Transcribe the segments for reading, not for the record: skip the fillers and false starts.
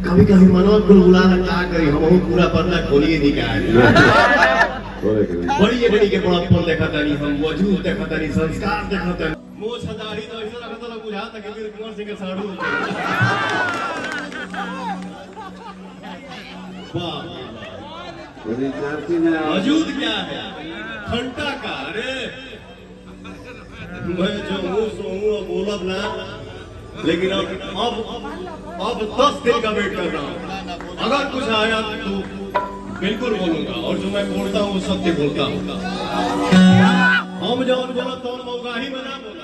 कभी कभी मनवा गुलगुला का करी हम पूरा पर्दा खोलिए निकाल बड़ी बड़ी के बड़प्पन देखा तानी हम वजूद देखा तानी संस्कार देखा तानी मोछ दाढ़ी तो ऐसे रखत लग बुझा तक वीर कुंवर सिंह के साड़ू वाह वजूद क्या है घंटा का अरे मैं जो हूँ सो हूँ बोलब ना लेकिन अब 10 दिन का वेट कर रहा हूँ अगर कुछ आया तो बिल्कुल बोलूंगा और जो मैं बोलता हूँ सत्य बोलता हूँ हम जो बोला तो मौका ही बना बोला।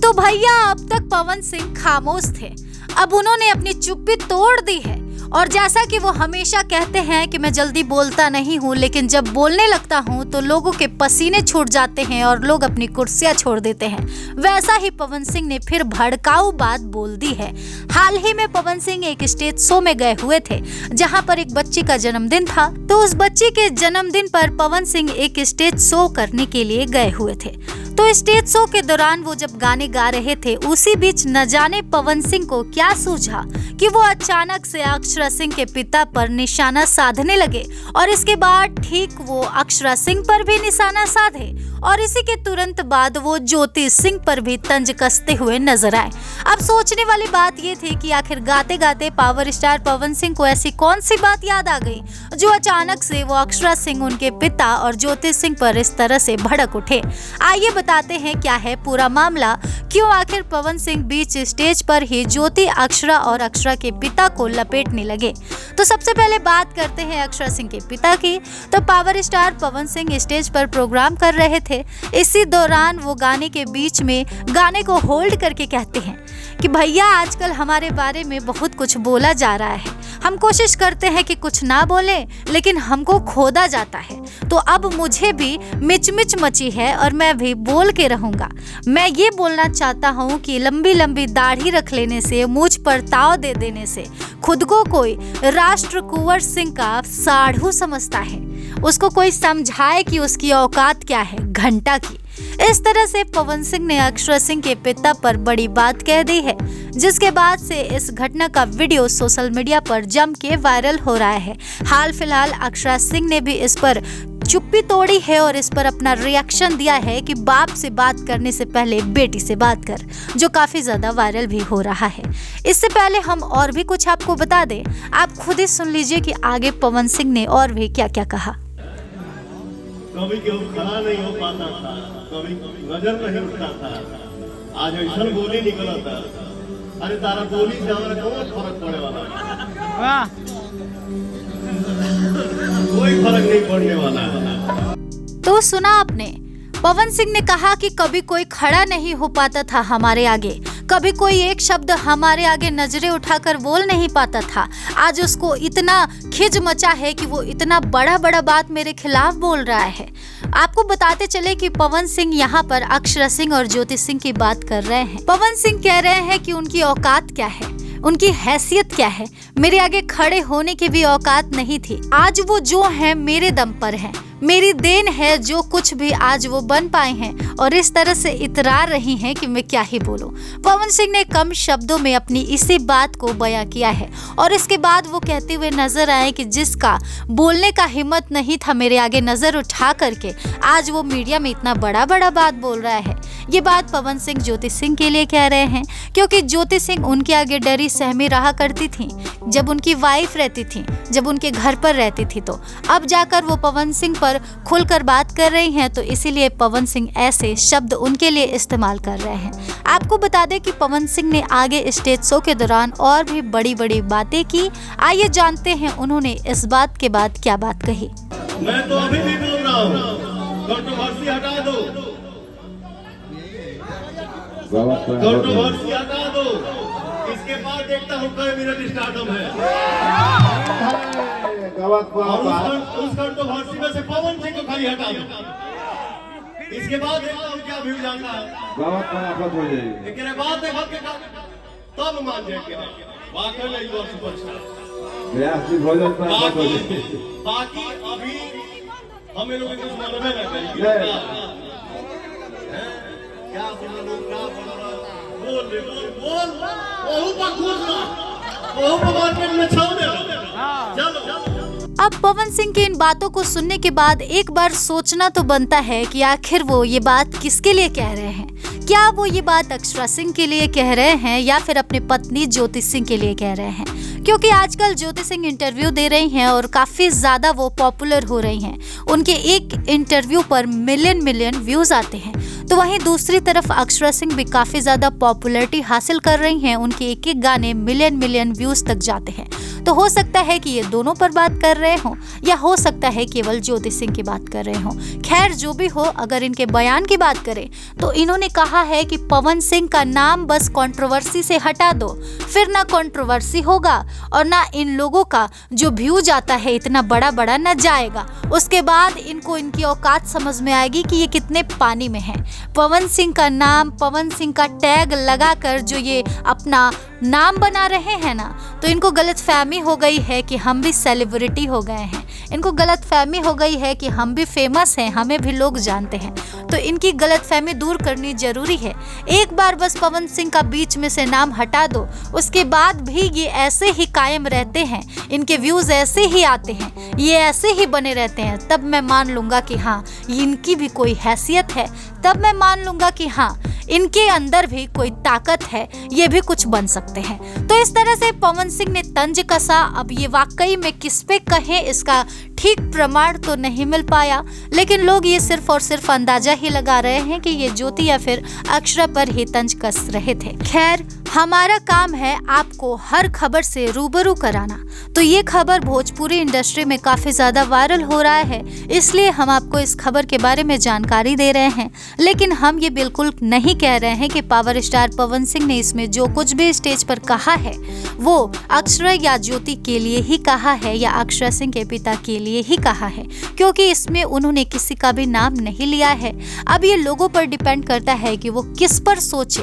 तो भैया अब तक पवन सिंह खामोश थे, अब उन्होंने अपनी चुप्पी तोड़ दी है। और जैसा कि वो हमेशा कहते हैं कि मैं जल्दी बोलता नहीं हूँ, लेकिन जब बोलने लगता हूँ तो लोगों के पसीने छूट जाते हैं और लोग अपनी कुर्सियाँ छोड़ देते हैं, वैसा ही पवन सिंह ने फिर भड़काऊ बात बोल दी है। हाल ही में पवन सिंह एक स्टेज शो में गए हुए थे जहाँ पर एक बच्ची का जन्मदिन था। तो उस बच्ची के जन्मदिन पर पवन सिंह एक स्टेज शो करने के लिए गए हुए थे। तो स्टेज शो के दौरान वो जब गाने गा रहे थे, उसी बीच न जाने पवन सिंह को क्या सूझा कि वो अचानक से अक्षरा सिंह के पिता पर निशाना साधने लगे और इसके बाद ठीक वो अक्षरा सिंह पर भी निशाना साधे और इसी के तुरंत बाद वो ज्योति सिंह पर भी तंज कसते हुए नजर आए। अब सोचने वाली बात ये थी कि आखिर गाते गाते पावर स्टार पवन सिंह को ऐसी कौन सी बात याद आ गई जो अचानक से वो अक्षरा सिंह, उनके पिता और ज्योति सिंह पर इस तरह से भड़क उठे। आइए बताते हैं क्या है पूरा मामला, क्यों आखिर पवन सिंह बीच स्टेज पर ही ज्योति, अक्षरा और अक्षरा के पिता को लपेटने लगे। तो सबसे पहले बात करते हैं अक्षरा सिंह के पिता की। तो power star Pawan Singh stage पर प्रोग्राम कर रहे थे। इसी दौरान वो गाने के बीच में गाने को होल्ड करके कहते हैं कि भैया आजकल हमारे बारे में बहुत कुछ बोला जा रहा है, हम कोशिश करते हैं कि कुछ ना बोले लेकिन हमको खोदा जाता है, तो अब मुझे भी मिचमिच मची है और मैं भी बोल के रहूंगा। मैं ये बोलना चाहता हूँ कि लंबी लंबी दाढ़ी रख लेने से, मुझ पर ताव दे देने से खुद को कोई राष्ट्र कुंवर सिंह का साढ़ू समझता है, उसको कोई समझाए कि उसकी औकात क्या है घंटा की। इस तरह से पवन सिंह ने अक्षरा सिंह के पिता पर बड़ी बात कह दी है, जिसके बाद से इस घटना का वीडियो सोशल मीडिया पर जम के वायरल हो रहा है। हाल फिलहाल अक्षरा सिंह ने भी इस पर चुप्पी तोड़ी है और इस पर अपना रिएक्शन दिया है कि बाप से बात करने से पहले बेटी से बात कर, जो काफी ज्यादा वायरल भी हो रहा है। इससे पहले हम और भी कुछ आपको बता दें, आप खुद ही सुन लीजिए कि आगे पवन सिंह ने और भी क्या क्या कहा। कभी क्यों खड़ा नहीं हो पाता था, कभी नजर नहीं उठता था, आज ऐसा बोली निकला था। अरे तारा बोली से हमारा कौन फर्क पड़े वाला है? कोई फर्क नहीं पड़ने वाला है। तो सुना आपने, पवन सिंह ने कहा कि कभी कोई खड़ा नहीं हो पाता था हमारे आगे, कभी कोई एक शब्द हमारे आगे नजरें उठाकर बोल नहीं पाता था। आज उसको इतना खिज मचा है कि वो इतना बड़ा बड़ा बात मेरे खिलाफ बोल रहा है। आपको बताते चले कि पवन सिंह यहाँ पर अक्षरा सिंह और ज्योति सिंह की बात कर रहे हैं। पवन सिंह कह रहे हैं कि उनकी औकात क्या है, उनकी हैसियत क्या है, मेरे आगे खड़े होने की भी औकात नहीं थी। आज वो जो है मेरे दम पर है, मेरी देन है जो कुछ भी आज वो बन पाए हैं और इस तरह से इतरा रही हैं कि मैं क्या ही बोलूं। पवन सिंह ने कम शब्दों में अपनी इसी बात को बयां किया है और इसके बाद वो कहते हुए नजर आए कि जिसका बोलने का हिम्मत नहीं था मेरे आगे नजर उठा करके, आज वो मीडिया में इतना बड़ा बड़ा बात बोल रहा है। ये बात पवन सिंह ज्योति सिंह के लिए कह रहे हैं, क्योंकि ज्योति सिंह उनके आगे डरी सहमी रहा करती थी जब उनकी वाइफ रहती थी, जब उनके घर पर रहती थी। तो अब जाकर वो पवन सिंह पर खुलकर बात कर रही हैं, तो इसीलिए पवन सिंह ऐसे शब्द उनके लिए इस्तेमाल कर रहे हैं। आपको बता दें कि पवन सिंह ने आगे स्टेज शो के दौरान और भी बड़ी बड़ी बातें की। आइए जानते हैं उन्होंने इस बात के बाद क्या बात कही। मैं तो अभी भी बोल रहा हूँ, कंट्रोवर्सी हटा दो, कंट्रोवर्सी हटा दो। इसके बाद देखता हूँ कई मिनट स्टार्टअप है और उस कंट्रोवर्सी में से पवन सिंह को खाली हटा दो। इसके बाद देखता हूँ क्या व्यू जाता है। लेकिन बात है तब मान जाएंगे वाकई में युवा सुपरस्टार। बाकी अभी हमें लोग कुछ मालूम है क्या बोल रहा बोल रे बोल ओहू पर खुश रह, ओहू पर मार्केट में छाव दे। चलो अब पवन सिंह की इन बातों को सुनने के बाद एक बार सोचना तो बनता है कि आखिर वो ये बात किसके लिए कह रहे हैं। क्या वो ये बात अक्षरा सिंह के लिए कह रहे हैं या फिर अपनी पत्नी ज्योति सिंह के लिए कह रहे हैं, क्योंकि आजकल ज्योति सिंह इंटरव्यू दे रही हैं और काफी ज्यादा वो पॉपुलर हो रही हैं। उनके एक इंटरव्यू पर मिलियन व्यूज आते हैं, तो वहीं दूसरी तरफ अक्षरा सिंह भी काफी ज्यादा पॉपुलैरिटी हासिल कर रही हैं। उनके एक एक गाने मिलियन व्यूज तक जाते हैं। तो हो सकता है कि ये दोनों पर बात कर रहे हों या हो सकता है केवल ज्योति सिंह की बात कर रहे हों। खैर जो भी हो, अगर इनके बयान की बात करें तो इन्होंने कहा है कि पवन सिंह का नाम बस कंट्रोवर्सी से हटा दो, फिर ना कंट्रोवर्सी होगा और ना इन लोगों का जो व्यू जाता है इतना बड़ा ना जाएगा। उसके बाद इनको इनकी औकात समझ में आएगी कि ये कितने पानी में है। पवन सिंह का नाम, पवन सिंह का टैग लगाकर जो ये अपना नाम बना रहे हैं ना, तो इनको गलतफहमी हो गई है कि हम भी सेलिब्रिटी हो गए हैं। इनको गलतफहमी हो गई है कि हम भी फेमस हैं, हमें भी लोग जानते हैं। तो इनकी गलतफहमी दूर करनी जरूरी है। एक बार बस पवन सिंह का बीच में से नाम हटा दो, उसके बाद भी ये ऐसे ही कायम रहते हैं, इनके व्यूज ऐसे ही आते हैं, ये ऐसे ही बने रहते हैं, तब मैं मान लूंगा कि हाँ इनकी भी कोई हैसियत है, तब मैं मान लूंगा कि हाँ इनके अंदर भी कोई ताकत है, ये भी कुछ बन सकते हैं। तो इस तरह से पवन सिंह ने तंज कसा। अब ये वाकई में किस पे कहें इसका ठीक प्रमाण तो नहीं मिल पाया, लेकिन लोग ये सिर्फ और सिर्फ अंदाजा ही लगा रहे हैं कि ये ज्योति या फिर अक्षरा पर ही तंज कस रहे थे। खैर हमारा काम है आपको हर खबर से रूबरू कराना, तो ये खबर भोजपुरी इंडस्ट्री में काफी ज्यादा वायरल हो रहा है, इसलिए हम आपको इस खबर के बारे में जानकारी दे रहे हैं। लेकिन हम ये बिल्कुल नहीं कह रहे हैं कि पावर स्टार पवन सिंह ने इसमें जो कुछ भी स्टेज पर कहा है वो अक्षरा या ज्योति के लिए ही कहा है या अक्षरा सिंह के पिता के लिए ही कहा है, क्योंकि इसमें उन्होंने किसी का भी नाम नहीं लिया है। अब ये लोगों पर डिपेंड करता है कि वो किस पर सोचे।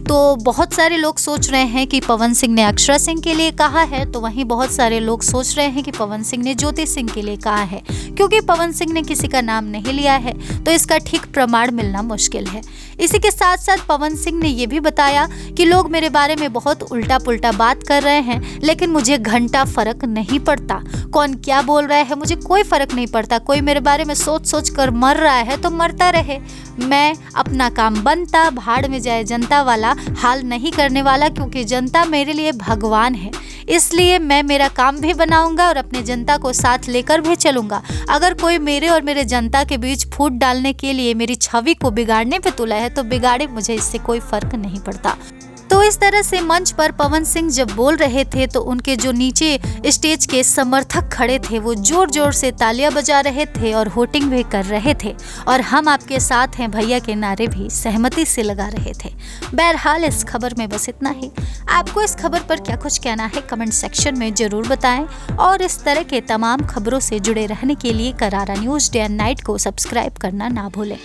तो बहुत सारे लोग सोच रहे हैं कि पवन सिंह ने अक्षरा सिंह के लिए कहा है, तो वहीं बहुत सारे लोग सोच रहे हैं कि पवन सिंह ने ज्योति सिंह के लिए कहा है। क्योंकि पवन सिंह ने किसी का नाम नहीं लिया है तो इसका ठीक प्रमाण मिलना मुश्किल है। इसी के साथ साथ पवन सिंह ने ये भी बताया कि लोग मेरे बारे में बहुत उल्टा पुल्टा बात कर रहे हैं, लेकिन मुझे घंटा फर्क नहीं पड़ता। कौन क्या बोल रहा है मुझे कोई फर्क नहीं पड़ता। कोई मेरे बारे में सोच कर मर रहा है तो मरता रहे, मैं अपना काम बनता भाड़ में जाए जनता वाला हाल नहीं करने वाला, क्योंकि जनता मेरे लिए भगवान है। इसलिए मैं मेरा काम भी बनाऊंगा और अपने जनता को साथ लेकर भी चलूंगा। अगर कोई मेरे और मेरे जनता के बीच फूट डालने के लिए मेरी छवि को बिगाड़ने पे तुला है तो बिगाड़े, मुझे इससे कोई फर्क नहीं पड़ता। तो इस तरह से मंच पर पवन सिंह जब बोल रहे थे तो उनके जो नीचे स्टेज के समर्थक खड़े थे वो जोर जोर से तालियां बजा रहे थे और होटिंग भी कर रहे थे और हम आपके साथ हैं भैया के नारे भी सहमति से लगा रहे थे। बहरहाल इस खबर में बस इतना ही। आपको इस खबर पर क्या कुछ कहना है कमेंट सेक्शन में जरूर बताएं और इस तरह के तमाम खबरों से जुड़े रहने के लिए करारा न्यूज़ डे एंड नाइट को सब्सक्राइब करना ना भूलें।